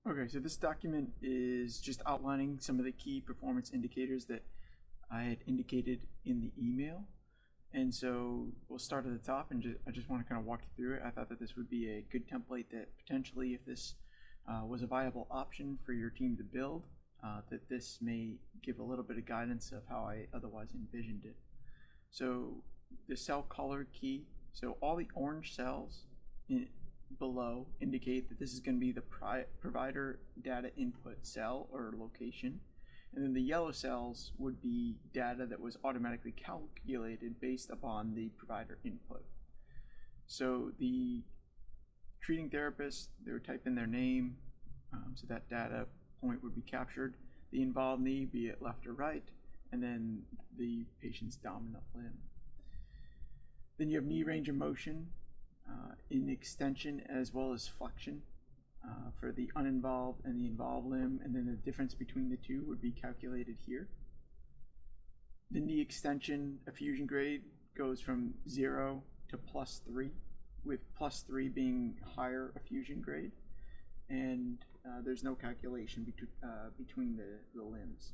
Okay, so this document is just outlining some of the key performance indicators that I had indicated in the email. And so we'll start at the top, and I just want to kind of walk you through it. I thought that this would be a good template that potentially, if this was a viable option for your team to build, that this may give a little bit of guidance of how I otherwise envisioned it. So the cell color key, so all the orange cells below indicate that this is going to be the provider data input cell or location. And then the yellow cells would be data that was automatically calculated based upon the provider input. So the treating therapist, they would type in their name, so that data point would be captured, the involved knee, be it left or right, and then the patient's dominant limb. Then you have knee range of motion in extension as well as flexion. For the uninvolved and the involved limb, and then the difference between the two would be calculated here. The knee extension effusion grade goes from 0 to +3, with +3 being higher effusion grade, and there's no calculation between the limbs.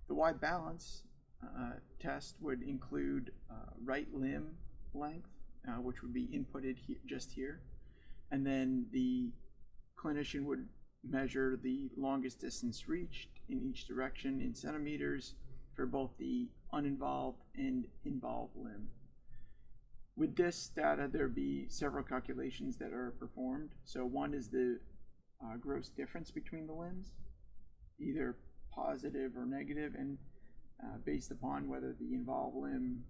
The Y balance test would include right limb length, which would be inputted just here, and then the clinician would measure the longest distance reached in each direction in centimeters for both the uninvolved and involved limb. With this data, there would be several calculations that are performed. So one is the gross difference between the limbs, either positive or negative, and based upon whether the involved limb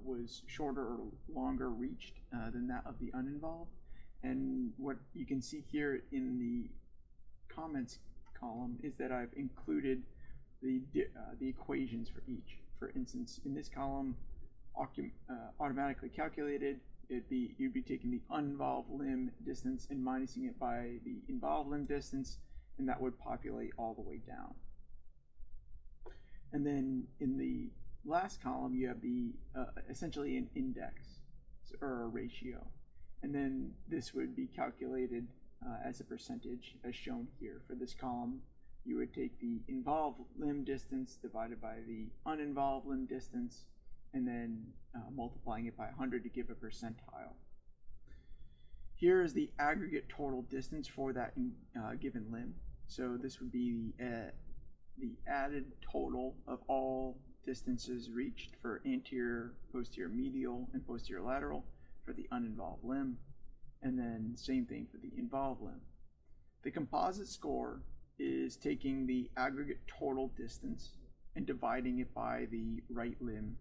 was shorter or longer reached than that of the uninvolved. And what you can see here in the comments column is that I've included the equations for each. For instance, in this column, automatically calculated, you'd be taking the uninvolved limb distance and minusing it by the involved limb distance, and that would populate all the way down. And then in the last column, you have the essentially an index or a ratio. And then this would be calculated as a percentage, as shown here. For this column, you would take the involved limb distance divided by the uninvolved limb distance, and then multiplying it by 100 to give a percentile. Here is the aggregate total distance for that given limb. So this would be the added total of all distances reached for anterior, posterior medial, and posterior lateral for the uninvolved limb, and then same thing for the involved limb. The composite score is taking the aggregate total distance and dividing it by the right limb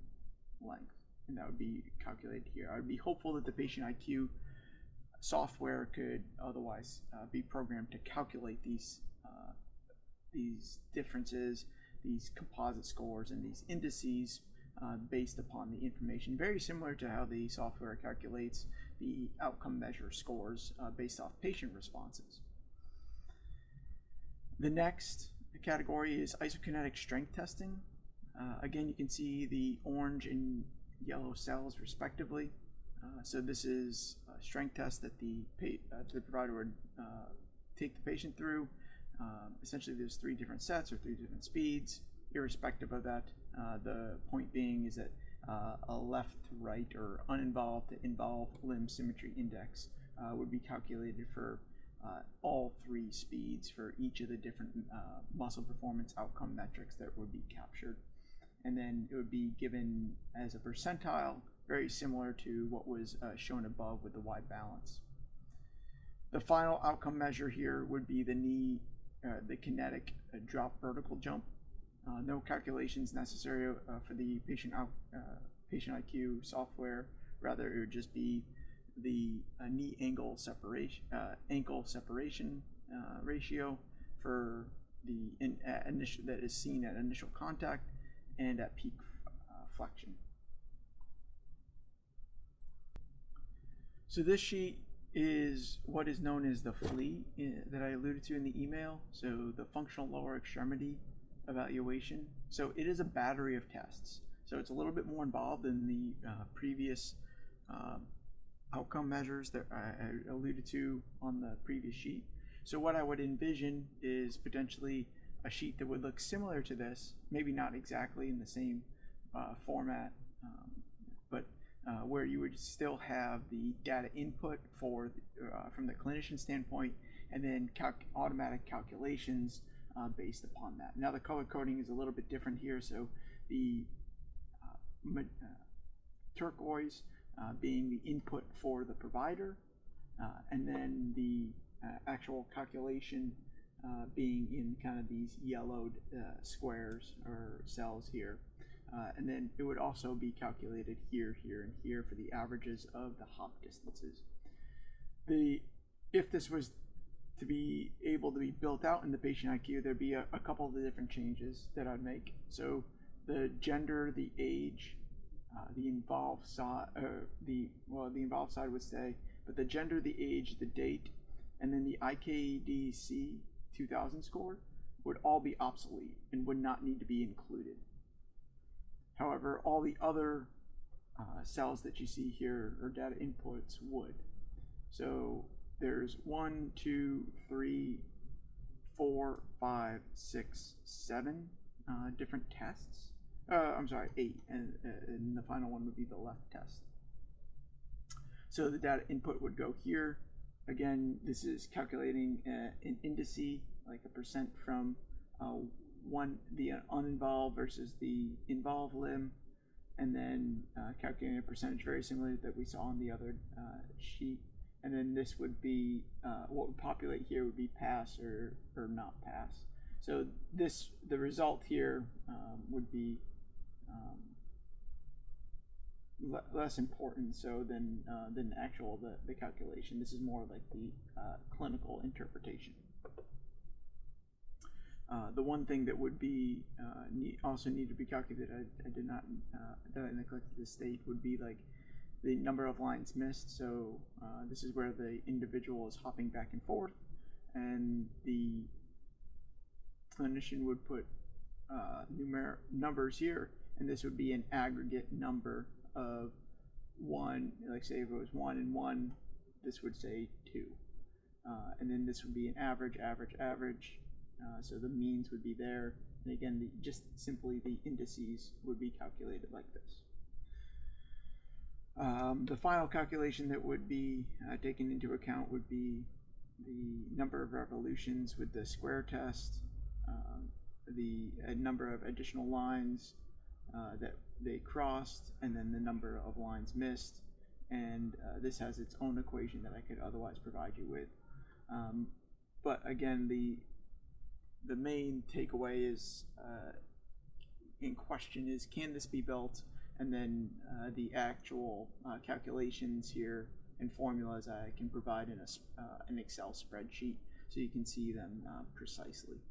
length, and that would be calculated here. I would be hopeful that the PatientIQ software could otherwise be programmed to calculate these differences, these composite scores, and these indices based upon the information, very similar to how the software calculates the outcome measure scores based off patient responses. The next category is isokinetic strength testing. Again, you can see the orange and yellow cells respectively. So this is a strength test that the provider would take the patient through. Essentially, there's 3 different sets or 3 different speeds. Irrespective of that, the point being is that a left to right or uninvolved to involved limb symmetry index would be calculated for all 3 speeds for each of the different muscle performance outcome metrics that would be captured. And then it would be given as a percentile, very similar to what was shown above with the Y balance. The final outcome measure here would be the kinetic drop vertical jump. No calculations necessary for the PatientIQ software. Rather, it would just be the knee ankle separation ratio for the initial that is seen at initial contact and at peak flexion. So this sheet is what is known as the FLE that I alluded to in the email. So the functional lower extremity evaluation. So it is a battery of tests. So it's a little bit more involved than the previous outcome measures that I alluded to on the previous sheet. So what I would envision is potentially a sheet that would look similar to this, maybe not exactly in the same format, but where you would still have the data input for from the clinician standpoint, and then automatic calculations based upon that. Now the color coding is a little bit different here, so the turquoise being the input for the provider, and then the actual calculation being in kind of these yellowed squares or cells here. And then it would also be calculated here, here, and here for the averages of the hop distances. If this was to be able to be built out in the PatientIQ, there'd be a couple of the different changes that I'd make. So the gender, the age, the involved side, the involved side would stay, but the gender, the age, the date, and then the IKDC 2000 score would all be obsolete and would not need to be included. However, all the other cells that you see here, or data inputs, would. So there's 1, 2, 3, 4, 5, 6, 7 different tests. I'm sorry, 8, and the final one would be the left test. So the data input would go here. Again, this is calculating an indice, like a percent from the uninvolved versus the involved limb, and then calculating a percentage very similar that we saw on the other sheet. And then this would be, what would populate here would be pass or not pass. So the result here would be less important than the calculation. This is more like the clinical interpretation. The one thing that would be also need to be calculated, I did not that I neglected to state, would be like the number of lines missed. So this is where the individual is hopping back and forth, and the clinician would put numbers here, and this would be an aggregate number of 1. Like say if it was 1 and 1, this would say 2, and then this would be an average. So the means would be there, and again, just simply the indices would be calculated like this. The final calculation that would be taken into account would be the number of revolutions with the square test, the number of additional lines that they crossed, and then the number of lines missed. And this has its own equation that I could otherwise provide you with. But again, the main takeaway is in question is, can this be built? And then the actual calculations here and formulas I can provide in an Excel spreadsheet so you can see them precisely.